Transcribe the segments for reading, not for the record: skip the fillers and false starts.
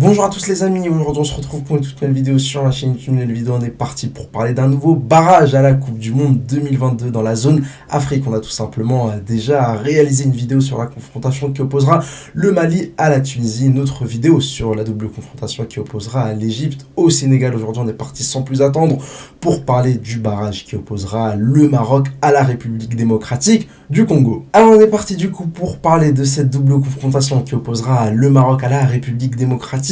Bonjour à tous les amis, aujourd'hui on se retrouve pour une toute nouvelle vidéo sur la chaîne YouTube. Une vidéo, on est parti pour parler d'un nouveau barrage à la Coupe du Monde 2022 dans la zone Afrique. On a tout simplement déjà réalisé une vidéo sur la confrontation qui opposera le Mali à la Tunisie, une autre vidéo sur la double confrontation qui opposera l'Égypte au Sénégal. Aujourd'hui on est parti sans plus attendre pour parler du barrage qui opposera le Maroc à la République démocratique du Congo. Alors on est parti du coup pour parler de cette double confrontation qui opposera le Maroc à la République démocratique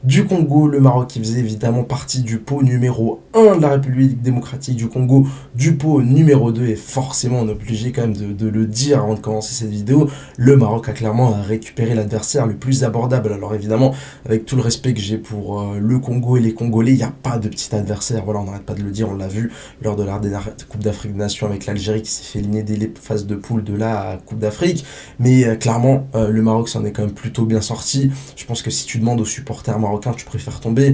du Congo. Le Maroc qui faisait évidemment partie du pot numéro 1 de la République démocratique du Congo, du pot numéro 2, et forcément on est obligé quand même de le dire avant de commencer cette vidéo, le Maroc a clairement récupéré l'adversaire le plus abordable. Alors évidemment, avec tout le respect que j'ai pour le Congo et les Congolais, il n'y a pas de petit adversaire, voilà, on n'arrête pas de le dire, on l'a vu lors de la dernière Coupe d'Afrique des Nations avec l'Algérie qui s'est fait éliminer dès les phases de poule de la Coupe d'Afrique, mais clairement le Maroc s'en est quand même plutôt bien sorti. Je pense que si tu demandes aux supporters marocains, tu préfères tomber,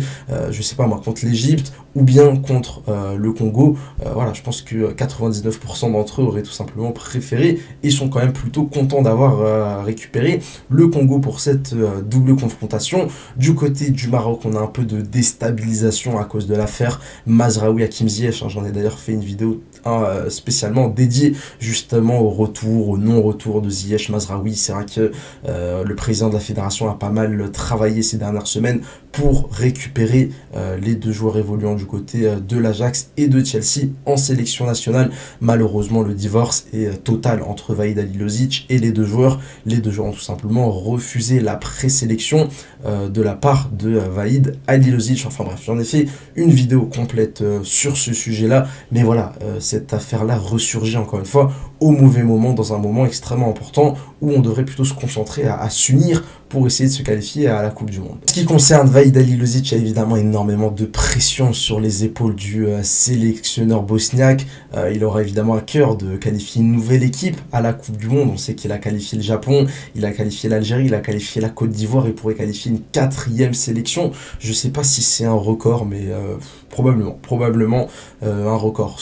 je sais pas moi, contre l'Égypte ou bien contre le Congo, voilà, je pense que 99% d'entre eux auraient tout simplement préféré et sont quand même plutôt contents d'avoir récupéré le Congo pour cette double confrontation. Du côté du Maroc, on a un peu de déstabilisation à cause de l'affaire Mazraoui Hakim Ziyech, j'en ai d'ailleurs fait une vidéo spécialement dédiée justement au retour, au non-retour de Ziyech Mazraoui. C'est vrai que le président de la fédération a pas mal travaillé ces dernières semaines pour récupérer les deux joueurs évoluant du côté de l'Ajax et de Chelsea en sélection nationale. Malheureusement, le divorce est total entre Vahid Halilović et les deux joueurs. Les deux joueurs ont tout simplement refusé la présélection de la part de Vahid Halilović. Enfin bref, j'en ai fait une vidéo complète sur ce sujet-là. Mais voilà, cette affaire-là ressurgit encore une fois au mauvais moment, dans un moment extrêmement important où on devrait plutôt se concentrer à s'unir pour essayer de se qualifier à la Coupe du Monde. En ce qui concerne Vahid Halilović, il y a évidemment énormément de pression sur les épaules du sélectionneur bosniaque. Il aura évidemment à cœur de qualifier une nouvelle équipe à la Coupe du Monde. On sait qu'il a qualifié le Japon, il a qualifié l'Algérie, il a qualifié la Côte d'Ivoire et pourrait qualifier une 4e sélection. Je ne sais pas si c'est un record, mais probablement un record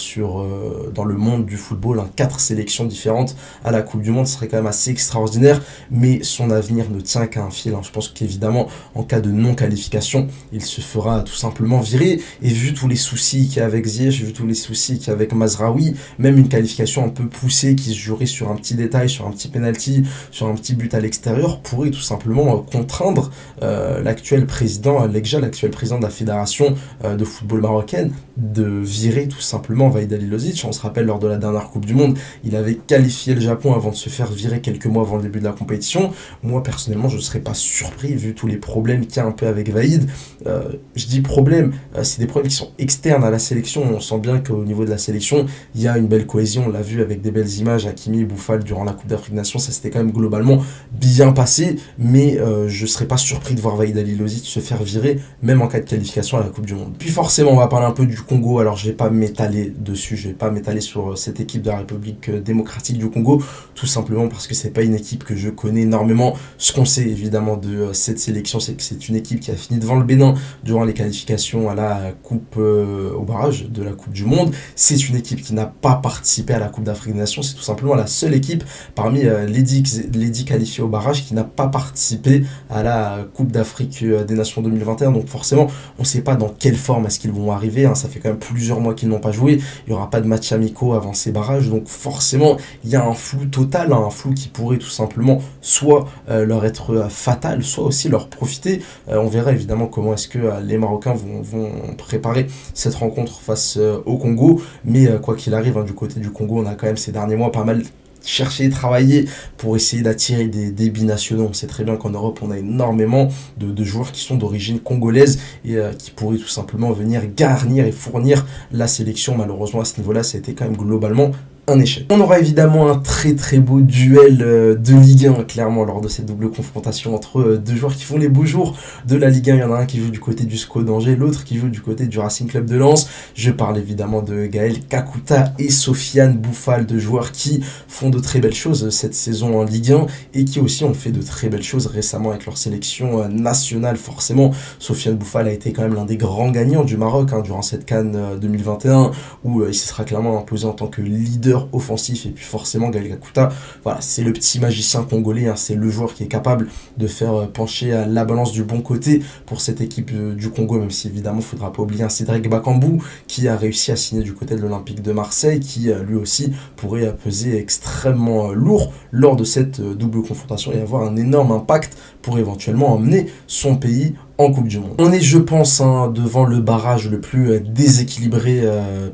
dans le monde du football, 4 sélections différentes à la Coupe du Monde, ce serait quand même assez extraordinaire, mais son avenir ne tient qu'à un fil. Je pense qu'évidemment, en cas de non-qualification, il se fera tout simplement virer, et vu tous les soucis qu'il y a avec Ziyech, vu tous les soucis qu'il y a avec Mazraoui, même une qualification un peu poussée qui se jouerait sur un petit détail, sur un petit penalty, sur un petit but à l'extérieur, pourrait tout simplement contraindre l'actuel président de la fédération de football marocaine de virer tout simplement Vahid Halilović. On se rappelle, lors de la dernière Coupe du Monde, il avait qualifié le Japon avant de se faire virer quelques mois avant le début de la compétition. Moi personnellement, je ne serais pas surpris vu tous les problèmes qu'il y a un peu avec Vahid. Je dis problème, c'est des problèmes qui sont externes à la sélection. On sent bien qu'au niveau de la sélection, il y a une belle cohésion. On l'a vu avec des belles images, Hakimi et Boufal durant la Coupe d'Afrique des Nations, ça s'était quand même globalement bien passé, mais je ne serais pas surpris de voir Vahid Halilović se faire virer, même en cas de qualification à la Coupe du Monde. Puis forcément, on va parler un peu du Congo. Alors je ne vais pas m'étaler dessus, je ne vais pas m'étaler sur cette équipe de la République démocratique du Congo, tout simplement parce que c'est pas une équipe que je connais énormément. Ce qu'on sait évidemment de cette sélection, c'est que c'est une équipe qui a fini devant le Bénin durant les qualifications à la Coupe au barrage de la Coupe du Monde. C'est une équipe qui n'a pas participé à la Coupe d'Afrique des Nations. C'est tout simplement la seule équipe parmi les 10 qualifiés au barrage qui n'a pas participé à la Coupe d'Afrique des Nations 2021. Donc forcément, on ne sait pas dans quelle forme est-ce qu'ils vont arriver. Ça fait quand même plusieurs mois qu'ils n'ont pas joué. Il n'y aura pas de matchs amicaux avant ces barrages. Donc forcément, il y a un flou total, un flou qui pourrait tout simplement soit leur être fatal, soit aussi leur profiter. On verra évidemment comment est-ce que les Marocains vont préparer cette rencontre face au Congo. Mais quoi qu'il arrive, du côté du Congo, on a quand même ces derniers mois pas mal chercher, travailler pour essayer d'attirer des binationaux. On sait très bien qu'en Europe, on a énormément de joueurs qui sont d'origine congolaise et qui pourraient tout simplement venir garnir et fournir la sélection. Malheureusement, à ce niveau-là, ça a été quand même globalement un échec. On aura évidemment un très très beau duel de Ligue 1, clairement, lors de cette double confrontation entre deux joueurs qui font les beaux jours de la Ligue 1. Il y en a un qui joue du côté du SCO d'Angers, l'autre qui joue du côté du Racing Club de Lens. Je parle évidemment de Gaël Kakuta et Sofiane Boufal, deux joueurs qui font de très belles choses cette saison en Ligue 1 et qui aussi ont fait de très belles choses récemment avec leur sélection nationale. Forcément, Sofiane Boufal a été quand même l'un des grands gagnants du Maroc durant cette CAN 2021 où il se sera clairement imposé en tant que leader leader offensif. Et puis forcément, Gaël Kakuta, voilà, c'est le petit magicien congolais, hein, c'est le joueur qui est capable de faire pencher la balance du bon côté pour cette équipe du Congo, même si évidemment, il ne faudra pas oublier un Cédric Bakambu qui a réussi à signer du côté de l'Olympique de Marseille, qui lui aussi pourrait peser extrêmement lourd lors de cette double confrontation et avoir un énorme impact pour éventuellement emmener son pays en Coupe du Monde. On est, je pense, hein, devant le barrage le plus déséquilibré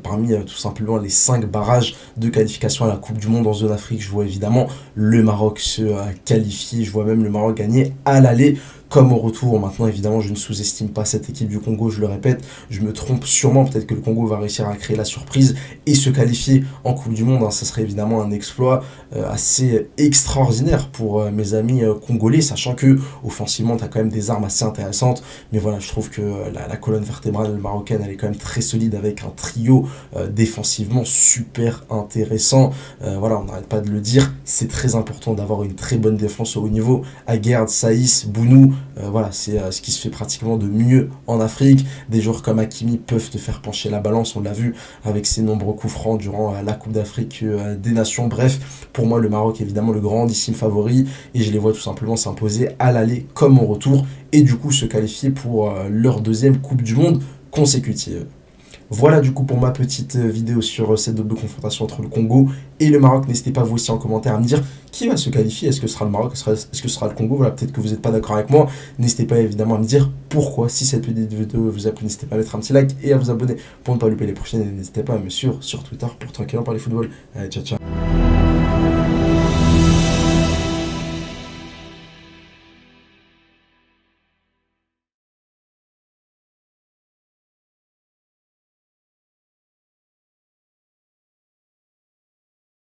parmi tout simplement les 5 barrages de qualification à la Coupe du Monde en zone Afrique. Je vois évidemment le Maroc se qualifier, je vois même le Maroc gagner à l'aller comme au retour. Maintenant, évidemment, je ne sous-estime pas cette équipe du Congo, je le répète, je me trompe sûrement, peut-être que le Congo va réussir à créer la surprise et se qualifier en Coupe du Monde, hein. Ça serait évidemment un exploit assez extraordinaire pour mes amis congolais, sachant que offensivement, tu as quand même des armes assez intéressantes, mais voilà, je trouve que la colonne vertébrale marocaine, elle est quand même très solide avec un trio défensivement super intéressant. Voilà, on n'arrête pas de le dire, c'est très important d'avoir une très bonne défense au haut niveau. Aguerd, Saïs, Bounou, voilà, c'est ce qui se fait pratiquement de mieux en Afrique. Des joueurs comme Hakimi peuvent te faire pencher la balance, on l'a vu avec ses nombreux coups francs durant la Coupe d'Afrique des Nations. Bref, pour moi, le Maroc est évidemment le grandissime favori et je les vois tout simplement s'imposer à l'aller comme au retour et du coup se qualifier pour leur deuxième Coupe du Monde consécutive. Voilà du coup pour ma petite vidéo sur cette double confrontation entre le Congo et le Maroc. N'hésitez pas vous aussi en commentaire à me dire qui va se qualifier. Est-ce que ce sera le Maroc, est-ce que ce sera le Congo? Voilà, peut-être que vous n'êtes pas d'accord avec moi. N'hésitez pas évidemment à me dire pourquoi. Si cette petite vidéo vous a plu, n'hésitez pas à mettre un petit like et à vous abonner pour ne pas louper les prochaines. Et n'hésitez pas à me suivre sur Twitter pour tranquillement parler football. Allez, ciao ciao.